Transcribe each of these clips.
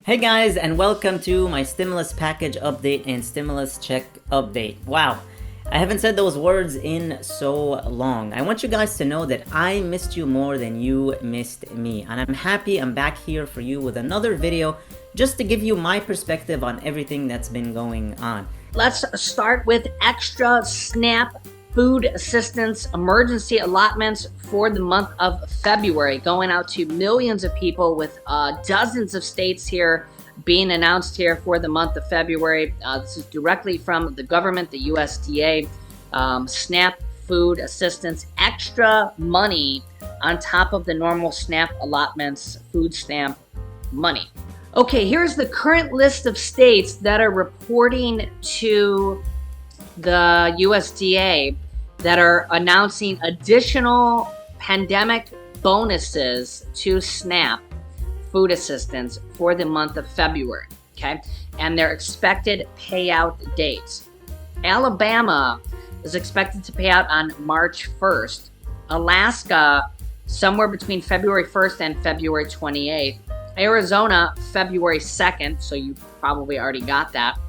Hey guys, and welcome to my stimulus package update and stimulus check update. Wow, I haven't said those words in so long. I want you guys to know that I missed you more than you missed me, and I'm happy I'm back here for you with another video just to give you my perspective on everything that's been going on. Let's start with extra SNAP food assistance emergency allotments for the month of February, going out to millions of people with dozens of states here being announced here for the month of February. This is directly from the government, the USDA. SNAP food assistance, extra money on top of the normal SNAP allotments, food stamp money. Okay, here's the current list of states that are reporting to the USDA that are announcing additional pandemic bonuses to SNAP food assistance for the month of February, okay? And their expected payout dates. Alabama is expected to pay out on March 1st. Alaska, somewhere between February 1st and February 28th. Arizona, February 2nd, so you probably already got that.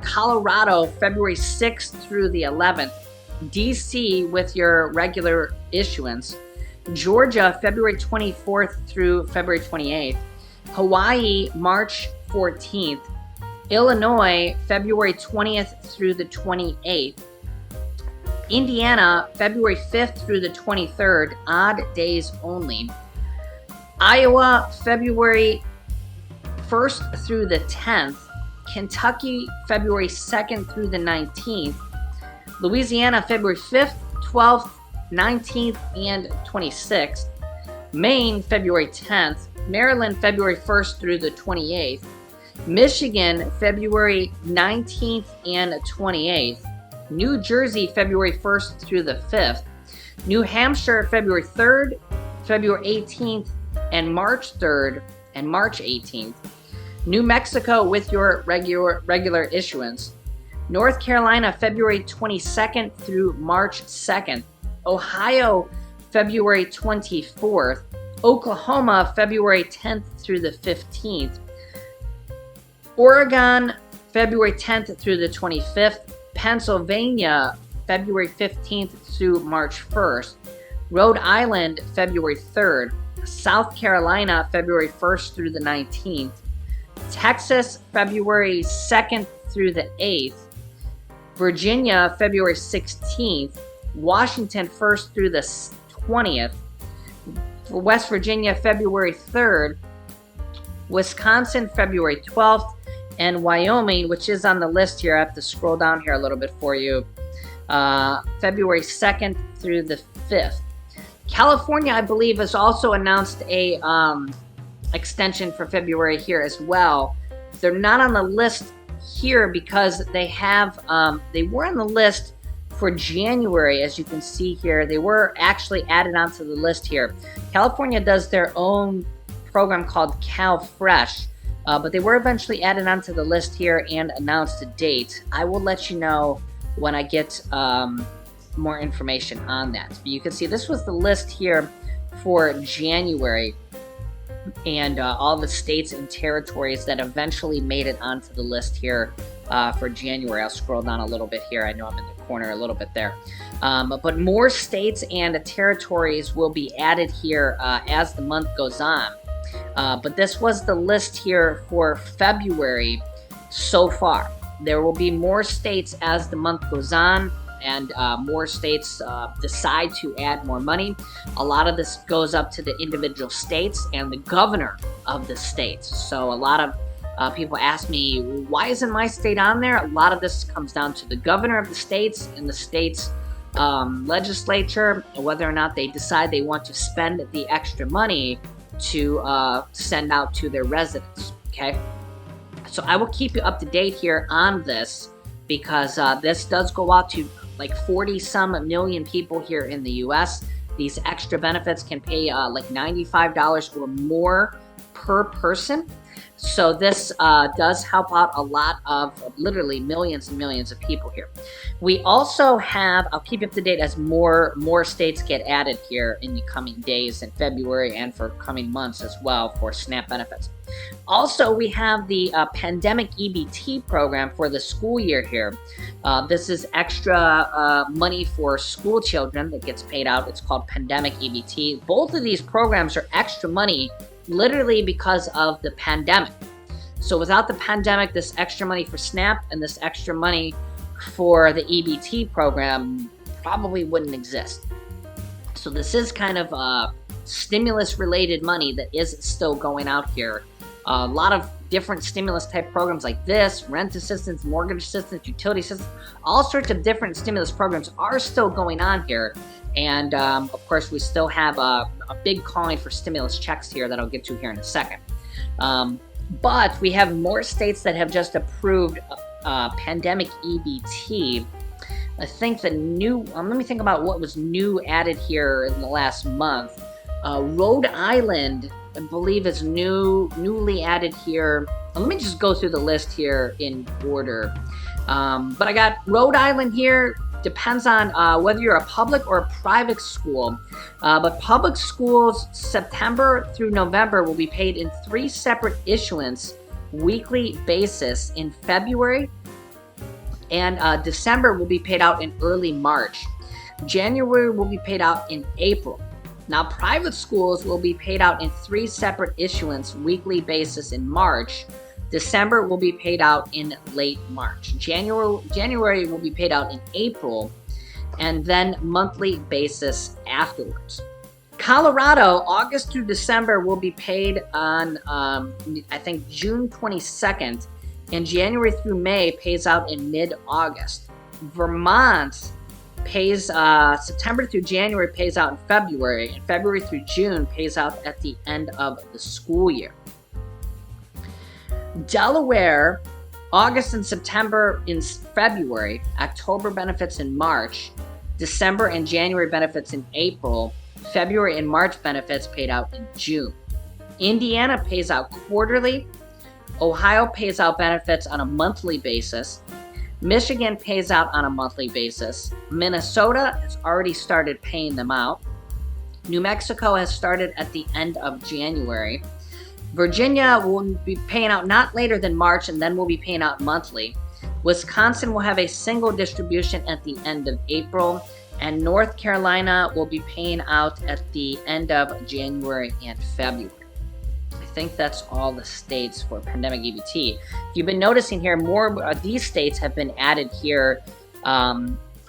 Colorado, February 6th through the 11th. DC with your regular issuance. Georgia, February 24th through February 28th. Hawaii, March 14th. Illinois, February 20th through the 28th. Indiana, February 5th through the 23rd, odd days only. Iowa, February 1st through the 10th. Kentucky, February 2nd through the 19th. Louisiana, February 5th, 12th, 19th, and 26th. Maine, February 10th. Maryland, February 1st through the 28th. Michigan, February 19th and 28th. New Jersey, February 1st through the 5th. New Hampshire, February 3rd, February 18th, and March 3rd and March 18th. New Mexico with your regular issuance. North Carolina, February 22nd through March 2nd. Ohio, February 24th. Oklahoma, February 10th through the 15th. Oregon, February 10th through the 25th. Pennsylvania, February 15th through March 1st. Rhode Island, February 3rd. South Carolina, February 1st through the 19th. Texas, February 2nd through the 8th. Virginia, February 16th. Washington, 1st through the 20th. For West Virginia, February 3rd. Wisconsin, February 12th. And Wyoming, which is on the list here, I have to scroll down here a little bit for you, February 2nd through the 5th. California, I believe, has also announced a extension for February here as well. They're not on the list here because they were on the list for January, as you can see here. They were actually added onto the list here. California does their own program called Cal Fresh, but they were eventually added onto the list here and announced a date. I will let you know when I get more information on that. But you can see this was the list here for January, and all the states and territories that eventually made it onto the list here for January. I'll scroll down a little bit here. I know I'm in the corner a little bit there. But more states and territories will be added here as the month goes on. But this was the list here for February so far. There will be more states as the month goes on, and more states decide to add more money. A lot of this goes up to the individual states and the governor of the states. So a lot of people ask me, why isn't my state on there? A lot of this comes down to the governor of the states and the state's legislature, whether or not they decide they want to spend the extra money to send out to their residents, okay? So I will keep you up to date here on this, because this does go out to like 40-some million people here in the U.S. These extra benefits can pay like $95 or more per person. So this does help out a lot of literally millions and millions of people here. We also have, I'll keep you up to date as more states get added here in the coming days in February and for coming months as well for SNAP benefits. Also, we have the pandemic EBT program for the school year here. This is extra money for school children that gets paid out. It's called pandemic EBT. Both of these programs are extra money literally because of the pandemic. So without the pandemic, this extra money for SNAP and this extra money for the EBT program probably wouldn't exist. So this is kind of stimulus related money that is still going out here. A lot of different stimulus type programs like this, rent assistance, mortgage assistance, utility assistance, all sorts of different stimulus programs are still going on here. And of course, we still have a big calling for stimulus checks here that I'll get to here in a second. But we have more states that have just approved pandemic EBT. I think the new, let me think about what was new added here in the last month. Rhode Island, I believe, is newly added here. Let me just go through the list here in order. But I got Rhode Island here. Depends on whether you're a public or a private school. But public schools, September through November, will be paid in 3 separate issuance weekly basis in February, and December will be paid out in early March. January will be paid out in April. Now, private schools will be paid out in 3 separate issuance weekly basis in March. December will be paid out in late March. January will be paid out in April, and then monthly basis afterwards. Colorado, August through December will be paid on, I think, June 22nd, and January through May pays out in mid-August. Vermont pays September through January pays out in February, and February through June pays out at the end of the school year. Delaware, August and September in February, October benefits in March, December and January benefits in April, February and March benefits paid out in June. Indiana pays out quarterly. Ohio pays out benefits on a monthly basis. Michigan pays out on a monthly basis. Minnesota has already started paying them out. New Mexico has started at the end of January. Virginia will be paying out not later than March, and then will be paying out monthly. Wisconsin will have a single distribution at the end of April, and North Carolina will be paying out at the end of January and February. I think that's all the states for pandemic EBT. If you've been noticing here, more of these states have been added here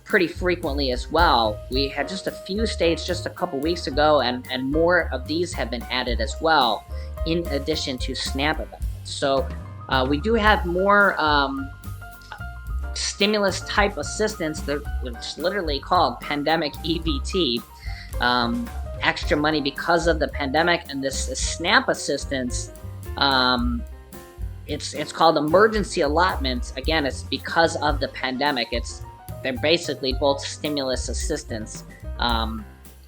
pretty frequently as well. We had just a few states just a couple weeks ago, and more of these have been added as well, in addition to SNAP benefits. So we do have more stimulus type assistance, that's literally called pandemic EBT, extra money because of the pandemic. And this SNAP assistance, it's called emergency allotment. Again, it's because of the pandemic. They're basically both stimulus assistance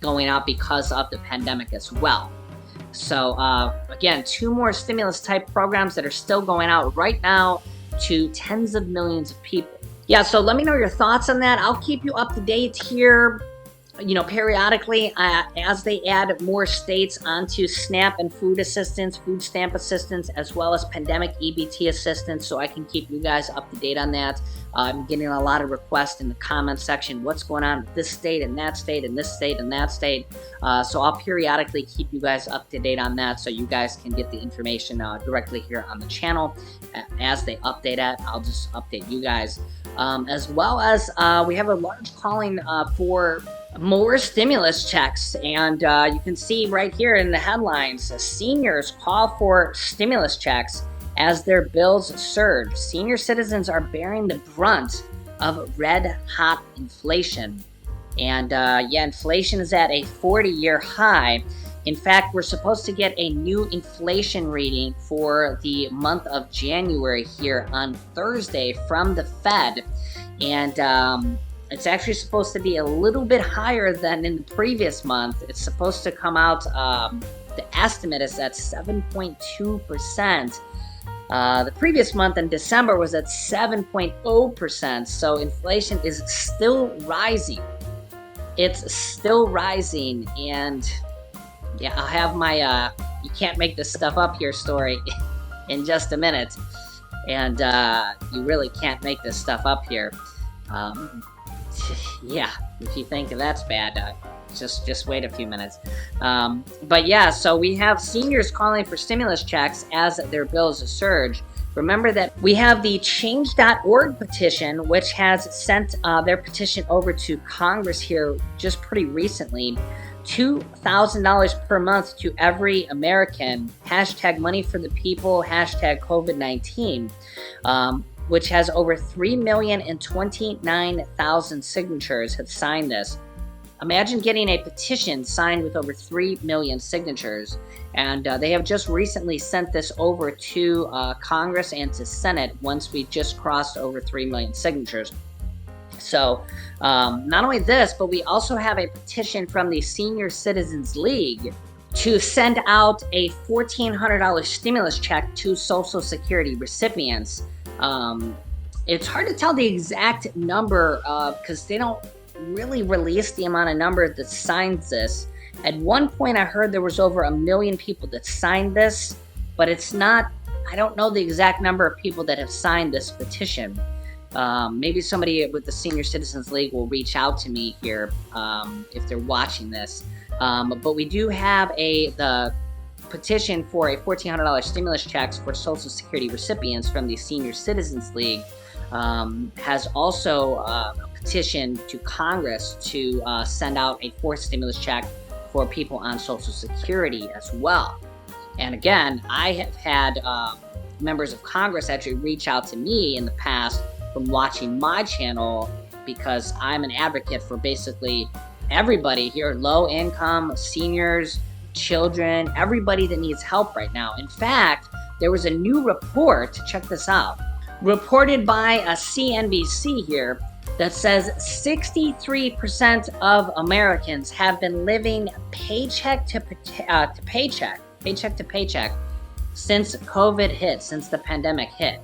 going out because of the pandemic as well. So again, 2 more stimulus type programs that are still going out right now to tens of millions of people. Yeah, so let me know your thoughts on that. I'll keep you up to date here, periodically as they add more states onto SNAP and food stamp assistance, as well as pandemic EBT assistance, so I can keep you guys up to date on that. I'm getting a lot of requests in the comment section. What's going on with this state and that state and this state and that state? So I'll periodically keep you guys up to date on that, so you guys can get the information directly here on the channel. As they update it, I'll just update you guys. As well as we have a large calling for more stimulus checks, and you can see right here in the headlines, seniors call for stimulus checks as their bills surge. Senior citizens are bearing the brunt of red-hot inflation. And inflation is at a 40-year high. In fact, we're supposed to get a new inflation reading for the month of January here on Thursday from the Fed. And it's actually supposed to be a little bit higher than in the previous month. It's supposed to come out, the estimate is at 7.2%. The previous month in December was at 7.0%. So inflation is still rising. It's still rising. And yeah, I'll have my you can't make this stuff up here story in just a minute. And you really can't make this stuff up here. Yeah, if you think that's bad, just wait a few minutes. But yeah, so we have seniors calling for stimulus checks as their bills surge. Remember that we have the change.org petition, which has sent their petition over to Congress here just pretty recently. $2,000 per month to every American. Hashtag money for the people. Hashtag COVID-19. Which has over 3,029,000 signatures have signed this. Imagine getting a petition signed with over 3 million signatures. And they have just recently sent this over to Congress and to Senate once we just crossed over 3 million signatures. So not only this, but we also have a petition from the Senior Citizens League to send out a $1,400 stimulus check to Social Security recipients. It's hard to tell the exact number because they don't really release the amount of number that signs this. At one point, I heard there was over 1 million people that signed this, but it's not, I don't know the exact number of people that have signed this petition. Maybe somebody with the Senior Citizens League will reach out to me here if they're watching this. But we do have the petition for a $1,400 stimulus checks for Social Security recipients from the Senior Citizens League. Has also a petition to Congress to send out a fourth stimulus check for people on Social Security as well. And again, I have had members of Congress actually reach out to me in the past from watching my channel because I'm an advocate for basically everybody here, low income, seniors, children, everybody that needs help right now. In fact, there was a new report, check this out, reported by a CNBC here that says 63% of Americans have been living paycheck to paycheck since COVID hit, since the pandemic hit.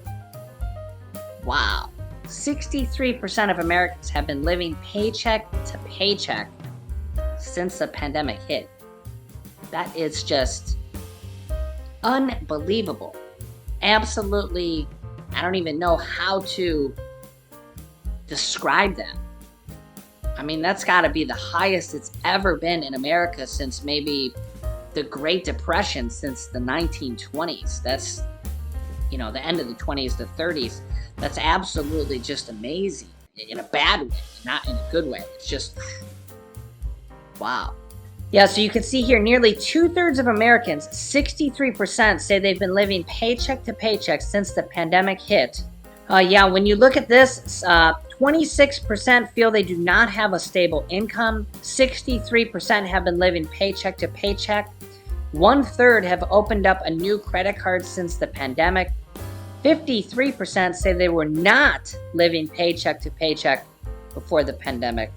Wow. 63% of Americans have been living paycheck to paycheck since the pandemic hit. That is just unbelievable. Absolutely, I don't even know how to describe that. I mean, that's got to be the highest it's ever been in America since maybe the Great Depression, since the 1920s. That's, the end of the 20s, the 30s. That's absolutely just amazing in a bad way, not in a good way. It's just, wow. Yeah, so you can see here nearly 2/3 of Americans, 63%, say they've been living paycheck to paycheck since the pandemic hit. When you look at this, 26% feel they do not have a stable income. 63% have been living paycheck to paycheck. 1/3 have opened up a new credit card since the pandemic. 53% say they were not living paycheck to paycheck before the pandemic.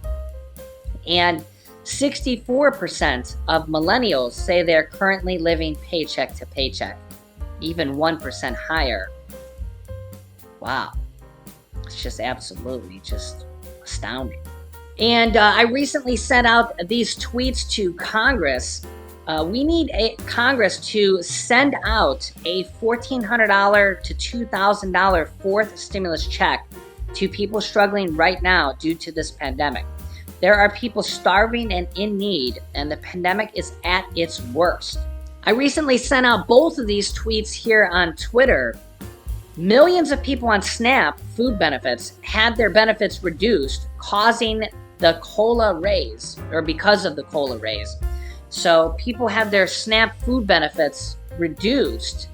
And 64% of millennials say they're currently living paycheck to paycheck, even 1% higher. Wow. It's just absolutely just astounding. And I recently sent out these tweets to Congress. We need Congress to send out a $1,400 to $2,000 fourth stimulus check to people struggling right now due to this pandemic. There are people starving and in need, and the pandemic is at its worst. I recently sent out both of these tweets here on Twitter. Millions of people on SNAP food benefits had their benefits reduced, causing the COLA raise, or because of the COLA raise. So people have their SNAP food benefits reduced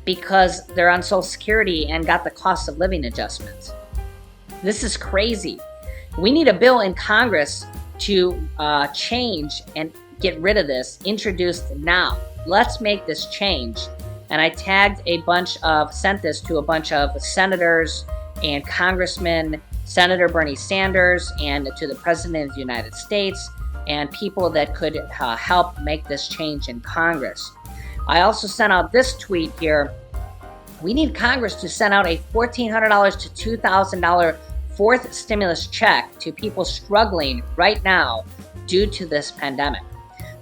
because they're on Social Security and got the cost of living adjustments. This is crazy. We need a bill in Congress to change and get rid of this, introduced now. Let's make this change. And I sent this to a bunch of senators and congressmen, Senator Bernie Sanders, and to the President of the United States, and people that could help make this change in Congress. I also sent out this tweet here We need Congress to send out a $1,400 to $2,000 fourth stimulus check to people struggling right now due to this pandemic.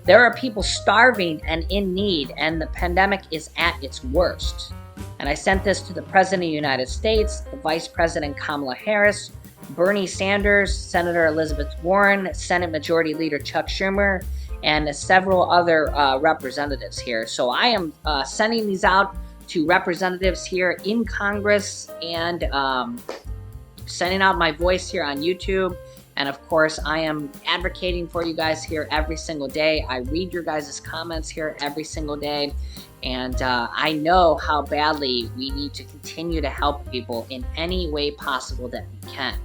There are people starving and in need, and the pandemic is at its worst. And I sent this to the President of the United States, the Vice President Kamala Harris, Bernie Sanders, Senator Elizabeth Warren, Senate Majority Leader Chuck Schumer, and several other representatives here. So I am sending these out to representatives here in Congress, and sending out my voice here on YouTube. And of course, I am advocating for you guys here every single day. I read your guys' comments here every single day. And I know how badly we need to continue to help people in any way possible that we can.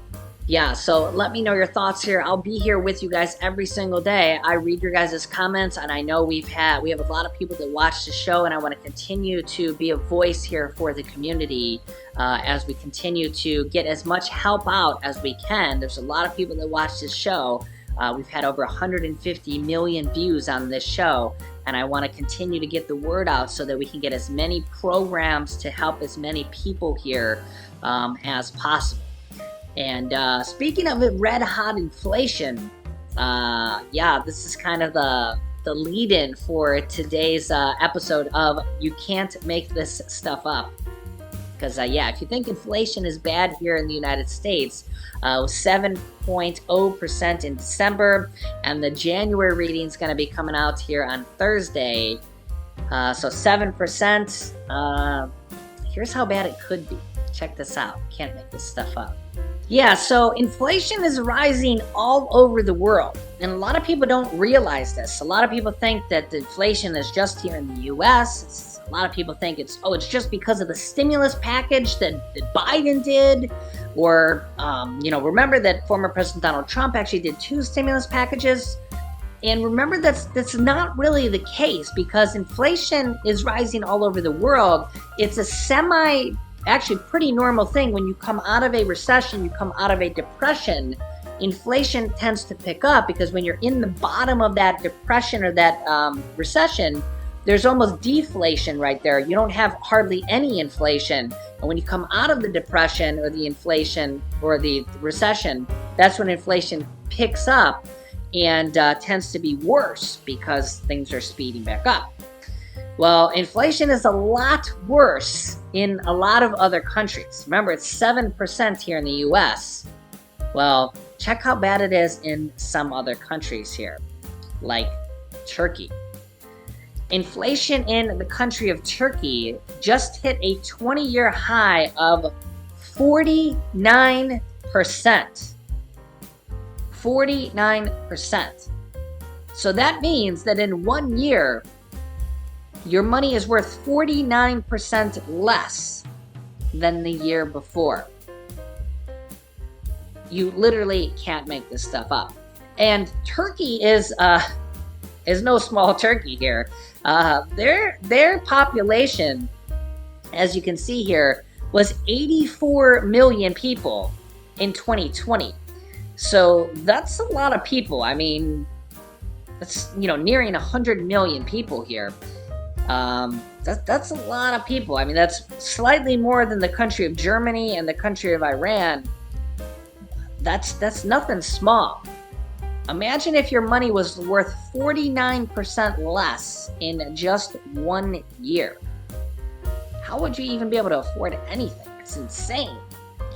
Yeah, so let me know your thoughts here. I'll be here with you guys every single day. I read your guys' comments, and I know we have a lot of people that watch the show, and I want to continue to be a voice here for the community as we continue to get as much help out as we can. There's a lot of people that watch this show. We've had over 150 million views on this show, and I want to continue to get the word out so that we can get as many programs to help as many people here as possible. And speaking of red hot inflation, yeah, this is kind of the lead-in for today's episode of You Can't Make This Stuff Up. Because, yeah, if you think inflation is bad here in the United States, it was 7.0% in December, and the January reading is going to be coming out here on Thursday. So 7%. Here's how bad it could be. Check this out. Can't make this stuff up. Yeah, so inflation is rising all over the world, and a lot of people don't realize this. A lot of people think that the inflation is just here in the U.S. A lot of people think it's just because of the stimulus package that Biden did, or, remember that former President Donald Trump actually did 2 stimulus packages. And remember, that's not really the case, because inflation is rising all over the world. It's a actually pretty normal thing. When you come out of a recession, you come out of a depression, inflation tends to pick up, because when you're in the bottom of that depression or that recession, there's almost deflation right there. You don't have hardly any inflation. And when you come out of the depression or the inflation or the recession, that's when inflation picks up and tends to be worse because things are speeding back up. Well, inflation is a lot worse in a lot of other countries. Remember, it's 7% here in the US. Well, check how bad it is in some other countries here, like Turkey. Inflation in the country of Turkey just hit a 20-year high of 49%. 49%. So that means that in 1 year, your money is worth 49% less than the year before. You literally can't make this stuff up. And Turkey is no small turkey here. Their population, as you can see here, was 84 million people in 2020. So that's a lot of people. I mean, that's nearing 100 million people here. That's a lot of people. I mean, that's slightly more than the country of Germany and the country of Iran. That's nothing small. Imagine if your money was worth 49% less in just 1 year. How would you even be able to afford anything? It's insane.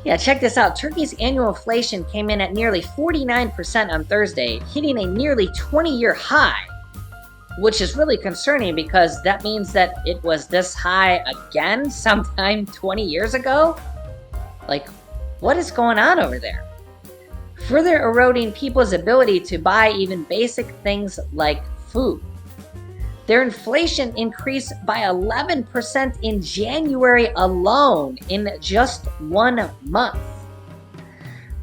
Yeah, check this out. Turkey's annual inflation came in at nearly 49% on Thursday, hitting a nearly 20-year high, which is really concerning because that means that it was this high again sometime 20 years ago. Like, what is going on over there? Further eroding people's ability to buy even basic things like food. Their inflation increased by 11% in January alone in just 1 month.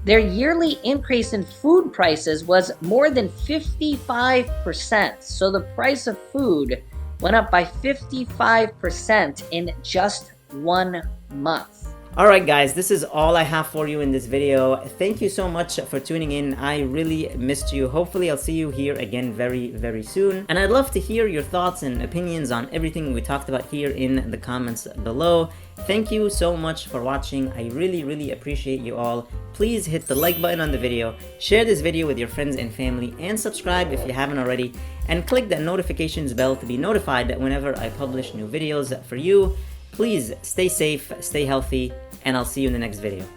Their yearly increase in food prices was more than 55%. So the price of food went up by 55% in just 1 month. Alright guys, this is all I have for you in this video. Thank you so much for tuning in. I really missed you. Hopefully I'll see you here again very soon. And I'd love to hear your thoughts and opinions on everything we talked about here in the comments below. Thank you so much for watching. I really appreciate you all. Please hit the like button on the video, share this video with your friends and family, and subscribe if you haven't already, and click that notifications bell to be notified that whenever I publish new videos for you. Please stay safe, stay healthy, and I'll see you in the next video.